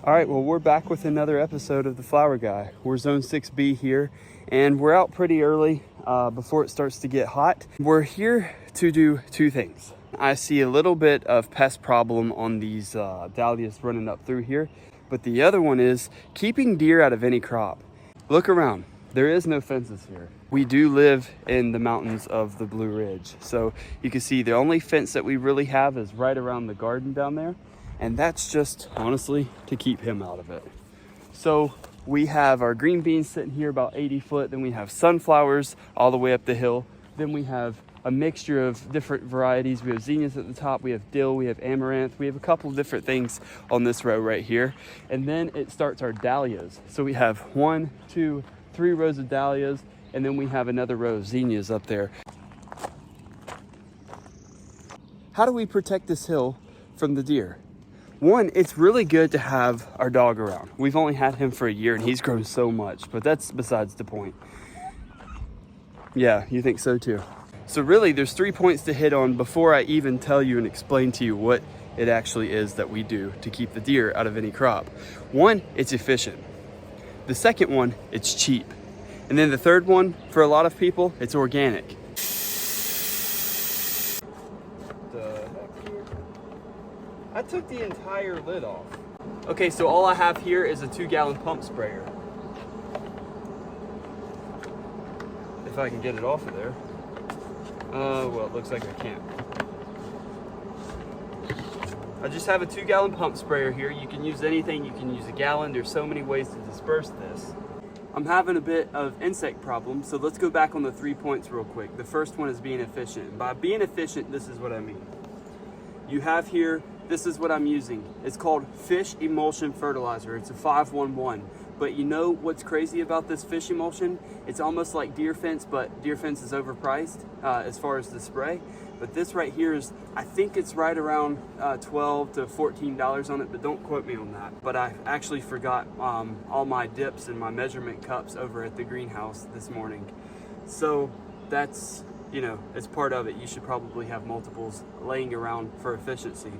All right, well, we're back with another episode of the Flower Guy. We're Zone 6B here, and we're out pretty early before it starts to get hot. We're here to do two things. I see a little bit of pest problem on these dahlias running up through here, but the other one is keeping deer out of any crop. Look around. There is no fences here. We do live in the mountains of the Blue Ridge, so you can see the only fence that we really have is right around the garden down there. And that's just, honestly, to keep him out of it. So we have our green beans sitting here about 80 foot. Then we have sunflowers all the way up the hill. Then we have a mixture of different varieties. We have zinnias at the top. We have dill. We have amaranth. We have a couple of different things on this row right here. And then it starts our dahlias. So we have 1, 2, 3 rows of dahlias. And then we have another row of zinnias up there. How do we protect this hill from the deer? One, it's really good to have our dog around. We've only had him for a year and he's grown so much, but that's besides the point. Yeah, you think so too. So really there's 3 points to hit on before I even tell you and explain to you what it actually is that we do to keep the deer out of any crop. One, it's efficient. The second one, it's cheap. And then the third one, for a lot of people, it's organic. I took the entire lid off. Okay, so all I have here is a 2-gallon pump sprayer. If I can get it off of there. Well, it looks like I can't. I just have a 2-gallon pump sprayer here. You can use anything. You can use a gallon. There's so many ways to disperse this. I'm having a bit of insect problem, so let's go back on the 3 points real quick. The first one is being efficient. By being efficient, this is what I mean. You have here, this is what I'm using. It's called fish emulsion fertilizer. It's a 511. But you know what's crazy about this fish emulsion? It's almost like deer fence, but deer fence is overpriced as far as the spray. But this right here is, I think it's right around $12 to $14 on it, but don't quote me on that. But I actually forgot all my dips and my measurement cups over at the greenhouse this morning. So that's, you know, it's part of it. You should probably have multiples laying around for efficiency.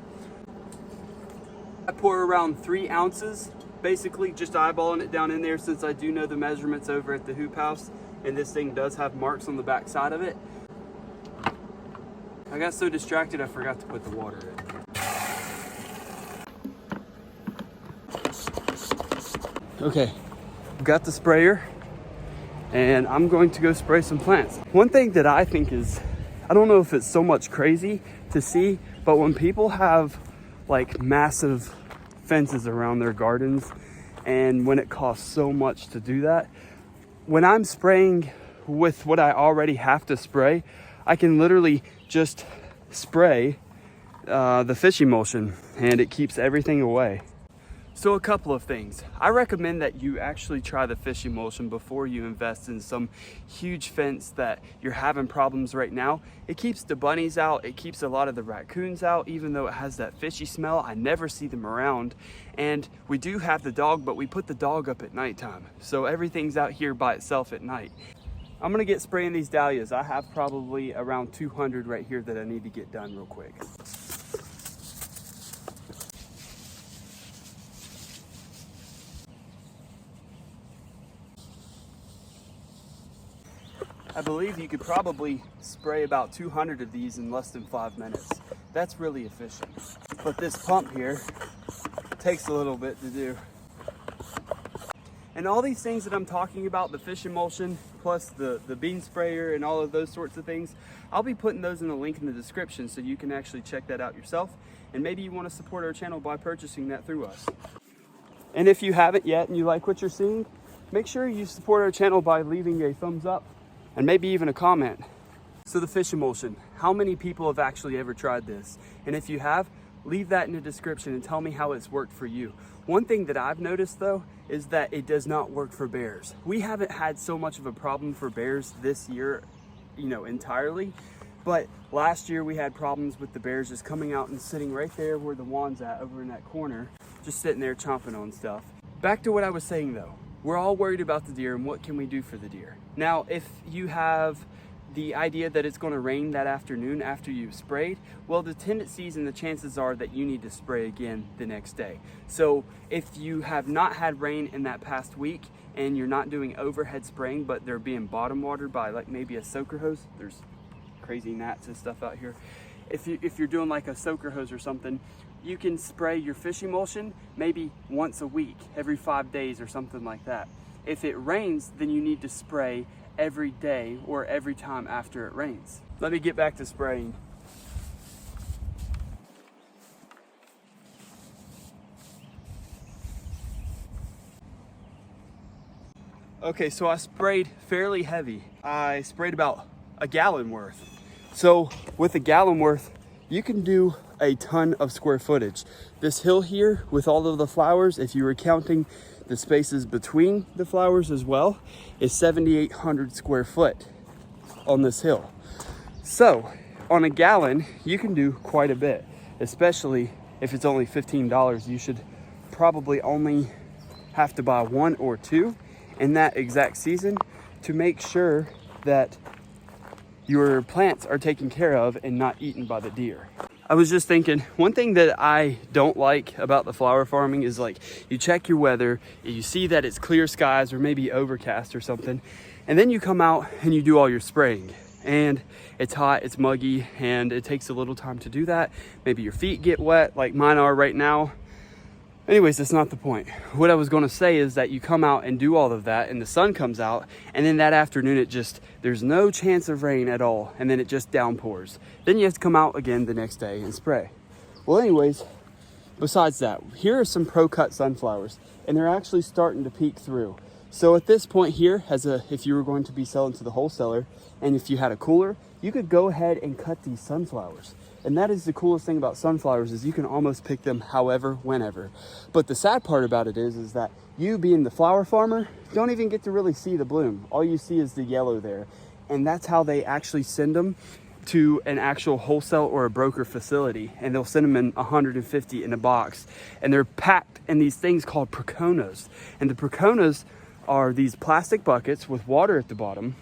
I pour around 3 ounces, basically just eyeballing it down in there since I do know the measurements over at the hoop house, and this thing does have marks on the back side of it. I got so distracted I forgot to put the water in. Okay, got the sprayer, and I'm going to go spray some plants. One thing that I think is, I don't know if it's so much crazy to see, but when people have like massive fences around their gardens, and when it costs so much to do that, when I'm spraying with what I already have to spray, I can literally just spray the fish emulsion and it keeps everything away. So a couple of things. I recommend that you actually try the fish emulsion before you invest in some huge fence that you're having problems right now. It keeps the bunnies out, it keeps a lot of the raccoons out, even though it has that fishy smell. I never see them around. And we do have the dog, but we put the dog up at nighttime. So everything's out here by itself at night. I'm gonna get spraying these dahlias. I have probably around 200 right here that I need to get done real quick. I believe you could probably spray about 200 of these in less than 5 minutes. That's really efficient. But this pump here takes a little bit to do. And all these things that I'm talking about, the fish emulsion, plus the bean sprayer and all of those sorts of things, I'll be putting those in the link in the description so you can actually check that out yourself. And maybe you want to support our channel by purchasing that through us. And if you haven't yet and you like what you're seeing, make sure you support our channel by leaving a thumbs up and maybe even a comment. So the fish emulsion, how many people have actually ever tried this? And if you have, leave that in the description and tell me how it's worked for you. One thing that I've noticed though, is that it does not work for bears. We haven't had so much of a problem for bears this year, you know, entirely. But last year we had problems with the bears just coming out and sitting right there where the wand's at, over in that corner, just sitting there chomping on stuff. Back to what I was saying though. We're all worried about the deer and what can we do for the deer. Now, if you have the idea that it's going to rain that afternoon after you've sprayed, well, the tendencies and the chances are that you need to spray again the next day. So if you have not had rain in that past week and you're not doing overhead spraying, but they're being bottom watered by like maybe a soaker hose, there's crazy gnats and stuff out here. If you're doing like a soaker hose or something, you can spray your fish emulsion maybe once a week, every 5 days or something like that. If it rains, then you need to spray every day or every time after it rains. Let me get back to spraying. Okay, so I sprayed fairly heavy. I sprayed about a gallon worth. So with a gallon worth, you can do a ton of square footage. This hill here with all of the flowers, if you were counting the spaces between the flowers as well, is 7,800 square foot on this hill. So on a gallon, you can do quite a bit, especially if it's only $15. You should probably only have to buy 1 or 2 in that exact season to make sure that your plants are taken care of and not eaten by the deer. I was just thinking, one thing that I don't like about the flower farming is like you check your weather, you see that it's clear skies or maybe overcast or something, and then you come out and you do all your spraying. And it's hot, it's muggy, and it takes a little time to do that. Maybe your feet get wet like mine are right now. Anyways, that's not the point. What I was gonna say is that you come out and do all of that and the sun comes out, and then that afternoon there's no chance of rain at all, and then it just downpours. Then you have to come out again the next day and spray. Well, anyways, besides that, here are some pro-cut sunflowers, and they're actually starting to peek through. So at this point here, if you were going to be selling to the wholesaler, and if you had a cooler, you could go ahead and cut these sunflowers. And that is the coolest thing about sunflowers, is you can almost pick them however, whenever. But the sad part about it is that you, being the flower farmer, don't even get to really see the bloom. All you see is the yellow there. And that's how they actually send them to an actual wholesale or a broker facility. And they'll send them in 150 in a box. And they're packed in these things called Pruners. And the Pruners are these plastic buckets with water at the bottom.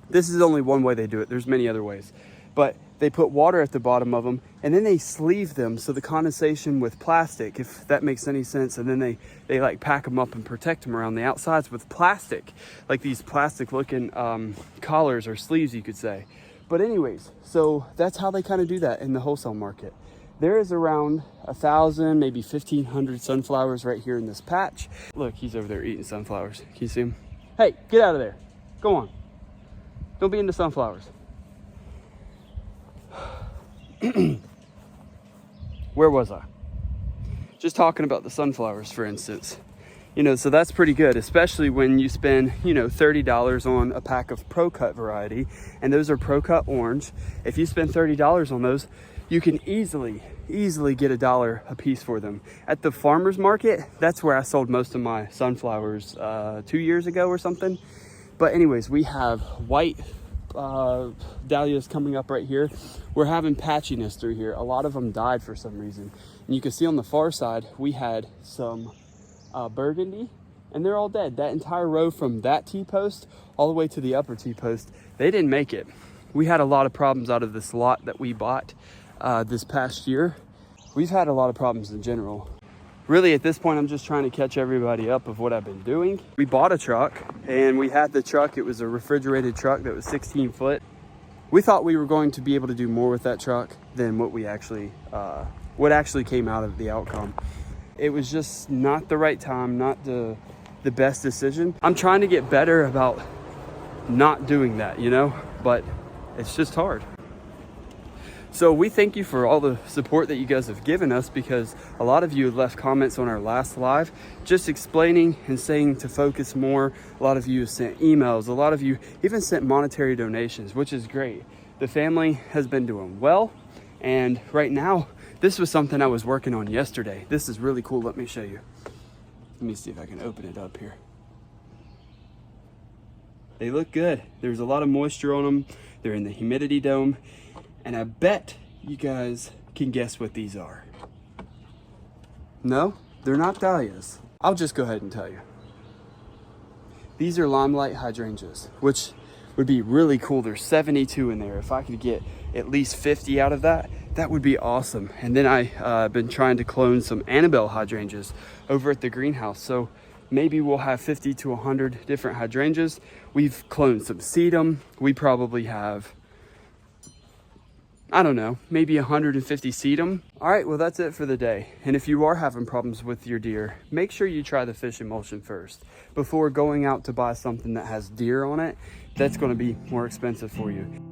This is only one way they do it. There's many other ways. But they put water at the bottom of them, and then they sleeve them so the condensation with plastic, if that makes any sense, and then they like pack them up and protect them around the outsides with plastic, like these plastic looking collars or sleeves, you could say. But anyways, so that's how they kind of do that in the wholesale market. There is around 1,000, maybe 1,500 sunflowers right here in this patch. Look, he's over there eating sunflowers. Can you see him? Hey, get out of there. Go on. Don't be into sunflowers. Where was I? Just talking about the sunflowers, for instance. You know, so that's pretty good, especially when you spend, you know, $30 on a pack of Pro-Cut variety, and those are Pro-Cut orange. If you spend $30 on those, you can easily get $1 a piece for them. At the farmer's market, that's where I sold most of my sunflowers 2 years ago or something. But anyways, we have white dahlias coming up right here. We're having patchiness through here. A lot of them died for some reason. And you can see on the far side, we had some burgundy, and they're all dead. That entire row from that T-post all the way to the upper T-post, they didn't make it. We had a lot of problems out of this lot that we bought this past year. We've had a lot of problems in general. Really, at this point, I'm just trying to catch everybody up of what I've been doing. We bought a truck, and we had the truck. It was a refrigerated truck that was 16 foot. We thought we were going to be able to do more with that truck than what actually came out of the outcome. It was just not the right time, not the best decision. I'm trying to get better about not doing that, you know, but it's just hard. So we thank you for all the support that you guys have given us, because a lot of you have left comments on our last live just explaining and saying to focus more. A lot of you have sent emails. A lot of you even sent monetary donations, which is great. The family has been doing well. And right now, this was something I was working on yesterday. This is really cool. Let me show you. Let me see if I can open it up here. They look good. There's a lot of moisture on them. They're in the humidity dome. And I bet you guys can guess what these are. No, they're not dahlias. I'll just go ahead and tell you. These are limelight hydrangeas, which would be really cool. There's 72 in there. If I could get at least 50 out of that, that would be awesome. And then I been trying to clone some Annabelle hydrangeas over at the greenhouse. So maybe we'll have 50 to 100 different hydrangeas. We've cloned some sedum. We probably have, I don't know, maybe 150 sedum. All right, well, that's it for the day. And if you are having problems with your deer, make sure you try the fish emulsion first before going out to buy something that has deer on it. That's going to be more expensive for you.